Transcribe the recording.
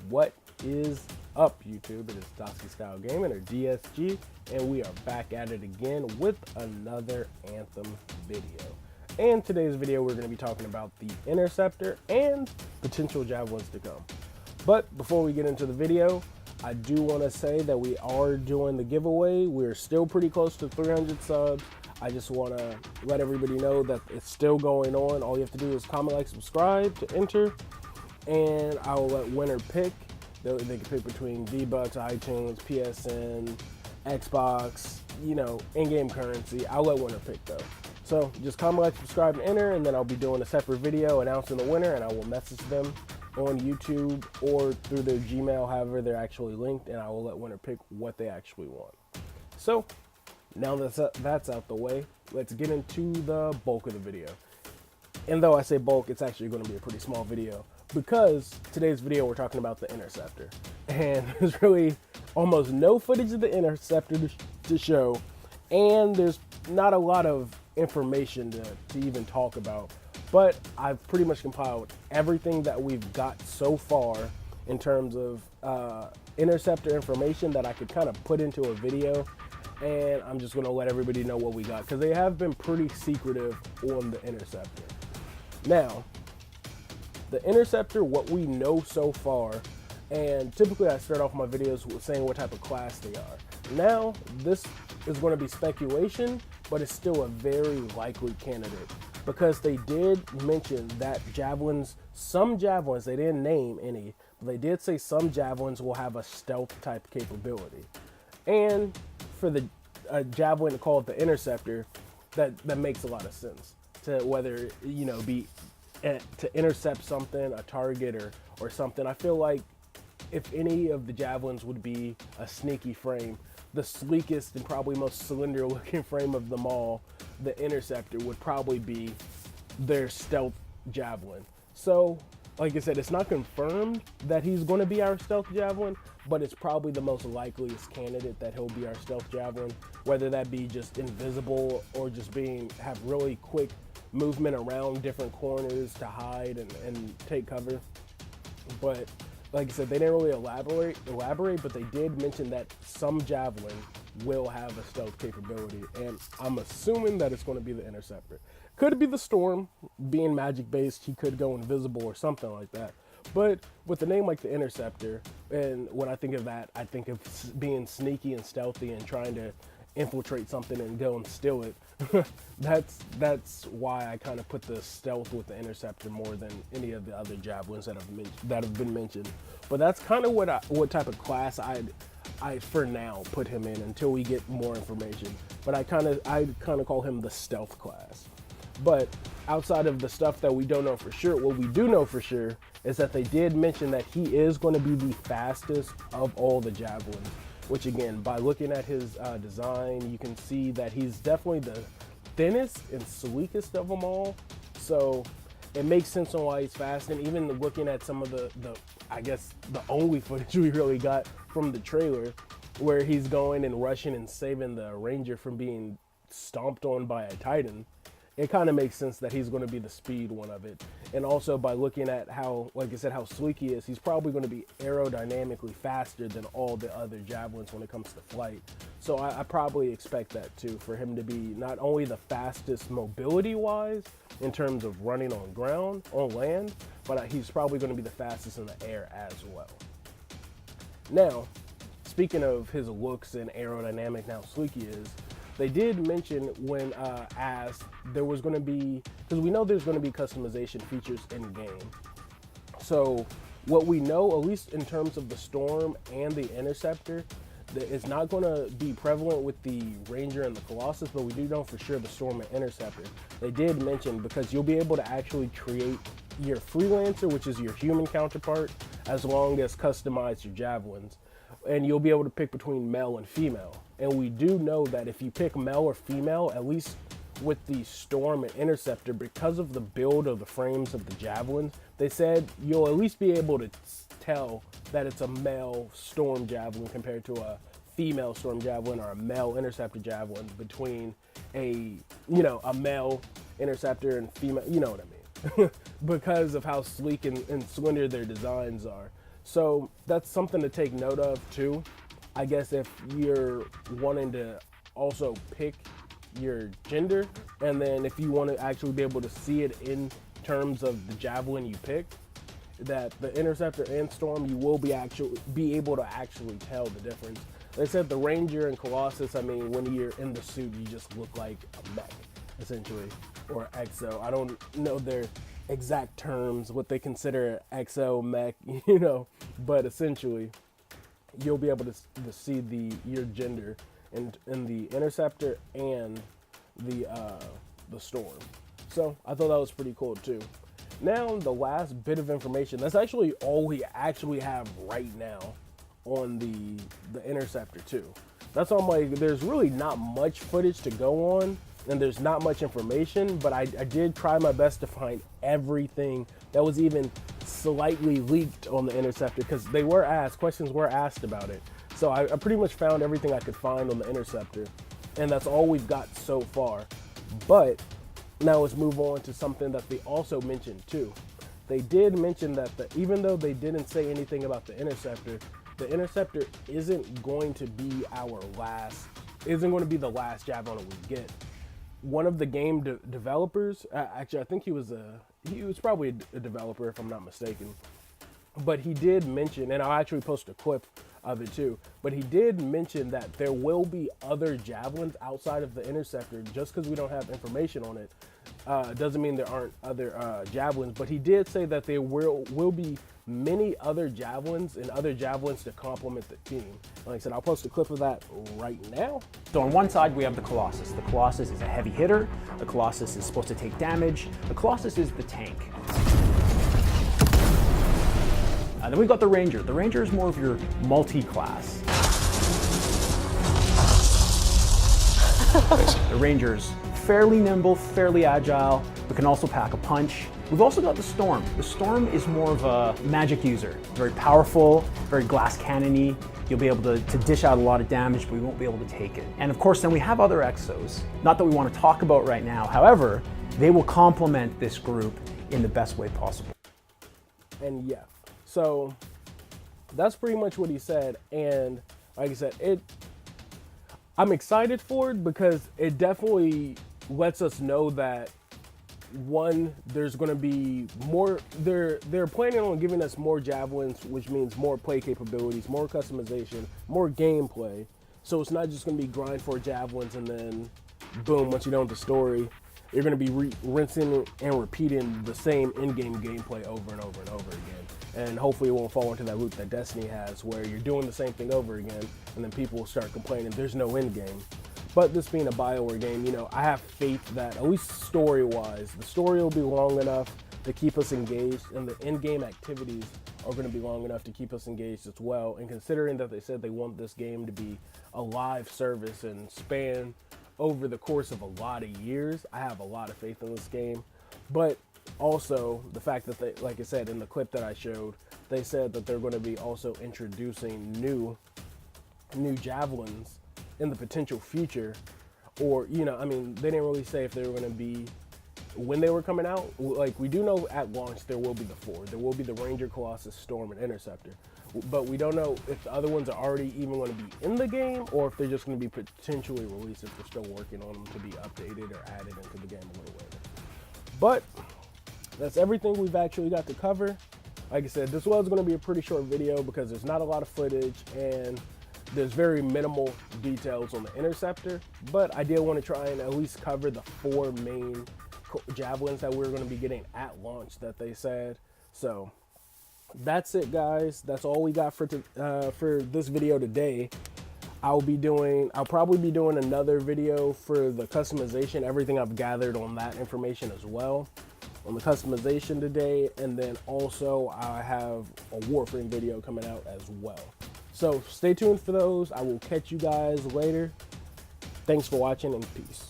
What is up, YouTube? It is Dosky Style Gaming, or DSG, and we are back at it again with another Anthem video. And today's video, we're going to be talking about the Interceptor and potential Javelins to come. But before we get into the video, I do want to say that we are doing the giveaway. We're still pretty close to 300 subs. I just want to let everybody know that it's still going on. All you have to do is comment, like, subscribe to enter, and I will let winner pick. They can pick between V-Bucks, iTunes, PSN, Xbox, you know, in-game currency. I'll let winner pick though. So just comment, like, subscribe, and enter, and then I'll be doing a separate video announcing the winner, and I will message them on YouTube or through their Gmail, however they're actually linked, and I will let winner pick what they actually want. So now that's out the way, let's get into the bulk of the video. And though I say bulk, it's actually going to be a pretty small video, because today's video we're talking about the Interceptor, and there's really almost no footage of the Interceptor to show, and there's not a lot of information to even talk about. But I've pretty much compiled everything that we've got so far in terms of Interceptor information that I could kind of put into a video, and I'm just going to let everybody know what we got, because they have been pretty secretive on the Interceptor. Now, the Interceptor, what we know so far, and typically I start off my videos with saying what type of class they are. Now, this is going to be speculation, but it's still a very likely candidate, because they did mention that Javelins, some Javelins, they didn't name any, but they did say some Javelins will have a stealth type capability. And for the Javelin to call it the Interceptor, that makes a lot of sense, to whether, you know, be to intercept something, a target or something. I feel like if any of the Javelins would be a sneaky frame, the sleekest and probably most cylinder looking frame of them all, the Interceptor, would probably be their stealth Javelin. So like I said, it's not confirmed that he's going to be our stealth Javelin, but it's probably the most likeliest candidate that he'll be our stealth Javelin, whether that be just invisible or just have really quick movement around different corners to hide and take cover. But like I said, they didn't really elaborate, but they did mention that some Javelin will have a stealth capability, and I'm assuming that it's going to be the Interceptor. Could be the Storm, being magic based, he could go invisible or something like that. But with a name like the Interceptor, and when I think of that, I think of being sneaky and stealthy and trying to infiltrate something and go and steal it. that's why I kind of put the stealth with the Interceptor more than any of the other Javelins that have been mentioned. But that's kind of what type of class I for now put him in until we get more information. But I kind of call him the stealth class. But outside of the stuff that we don't know for sure, what we do know for sure is that they did mention that he is going to be the fastest of all the Javelins. Which, again, by looking at his design, you can see that he's definitely the thinnest and sleekest of them all. So it makes sense on why he's fast. And even looking at some of the I guess the only footage we really got from the trailer, where he's going and rushing and saving the Ranger from being stomped on by a Titan, it kind of makes sense that he's going to be the speed one of it. And also by looking at how, like I said, how sleek he is, he's probably going to be aerodynamically faster than all the other Javelins when it comes to flight. So I probably expect that too, for him to be not only the fastest mobility-wise in terms of running on land, but he's probably going to be the fastest in the air as well. Now, speaking of his looks and aerodynamic and how sleek he is, they did mention when asked, there was going to be, because we know there's going to be customization features in game. So what we know, at least in terms of the Storm and the Interceptor, that it's not going to be prevalent with the Ranger and the Colossus, but we do know for sure the Storm and Interceptor. They did mention, because you'll be able to actually create your Freelancer, which is your human counterpart, as long as customize your Javelins. And you'll be able to pick between male and female. And we do know that if you pick male or female, at least with the Storm and Interceptor, because of the build of the frames of the Javelins, they said you'll at least be able to tell that it's a male Storm Javelin compared to a female Storm Javelin or a male Interceptor Javelin, between a male Interceptor and female, you know what I mean, because of how sleek and slender their designs are. So that's something to take note of too. I guess if you're wanting to also pick your gender, and then if you want to actually be able to see it in terms of the Javelin you pick, that the Interceptor and Storm, you will be able to actually tell the difference. They said the Ranger and Colossus, I mean, when you're in the suit, you just look like a mech, essentially, or exo. I don't know their exact terms, what they consider exo, mech, but essentially, you'll be able to see your gender in the Interceptor and the Storm. So I thought that was pretty cool too. Now the last bit of information, that's actually all we actually have right now on the Interceptor too. That's all there's really not much footage to go on, and there's not much information, but I did try my best to find everything that was even slightly leaked on the Interceptor, because questions were asked about it. So I pretty much found everything I could find on the Interceptor, and that's all we've got so far. But now let's move on to something that they also mentioned too. They did mention that even though they didn't say anything about the Interceptor isn't going to be the last Javelin we get. One of the game developers, actually I think he was probably a developer if I'm not mistaken, but he did mention, and I'll actually post a clip of it too, but he did mention that there will be other Javelins outside of the Interceptor. Just because we don't have information on it doesn't mean there aren't other Javelins, but he did say that there will be many other Javelins and other Javelins to complement the team. Like I said, I'll post a clip of that right now. So on one side we have the Colossus. The Colossus is a heavy hitter. The Colossus is supposed to take damage. The Colossus is the tank. Then we've got the Ranger. The Ranger is more of your multi-class. The Ranger's fairly nimble, fairly agile, but can also pack a punch. We've also got the Storm. The Storm is more of a magic user. Very powerful, very glass cannon-y. You'll be able to dish out a lot of damage, but we won't be able to take it. And of course, then we have other exos. Not that we want to talk about right now. However, they will complement this group in the best way possible. And yeah, so that's pretty much what he said. And like I said, I'm excited for it because it definitely lets us know that, one, there's going to be more, they're planning on giving us more Javelins, which means more play capabilities, more customization, more gameplay. So it's not just going to be grind for Javelins and then boom, once you know the story, you're going to be rinsing and repeating the same in-game gameplay over and over and over again. And hopefully it won't fall into that loop that Destiny has, where you're doing the same thing over again and then people will start complaining there's no end game. But this being a BioWare game, I have faith that, at least story-wise, the story will be long enough to keep us engaged, and the in-game activities are going to be long enough to keep us engaged as well. And considering that they said they want this game to be a live service and span over the course of a lot of years, I have a lot of faith in this game. But also the fact that they, like I said in the clip that I showed, they said that they're going to be also introducing new Javelins in the potential future, or they didn't really say if they were going to be when they were coming out. Like, we do know at launch there will be the four. There will be the Ranger, Colossus, Storm, and Interceptor, but we don't know if the other ones are already even going to be in the game, or if they're just going to be potentially released if they're still working on them to be updated or added into the game a little later. But that's everything we've actually got to cover. Like I said, this was going to be a pretty short video because there's not a lot of footage and there's very minimal details on the Interceptor, but I did want to try and at least cover the four main Javelins that we're going to be getting at launch that they said. So that's it, guys. That's all we got for this video today. I'll probably be doing another video for the customization, everything I've gathered on that information as well, on the customization today, and then also I have a Warframe video coming out as well. So stay tuned for those. I will catch you guys later. Thanks for watching, and peace.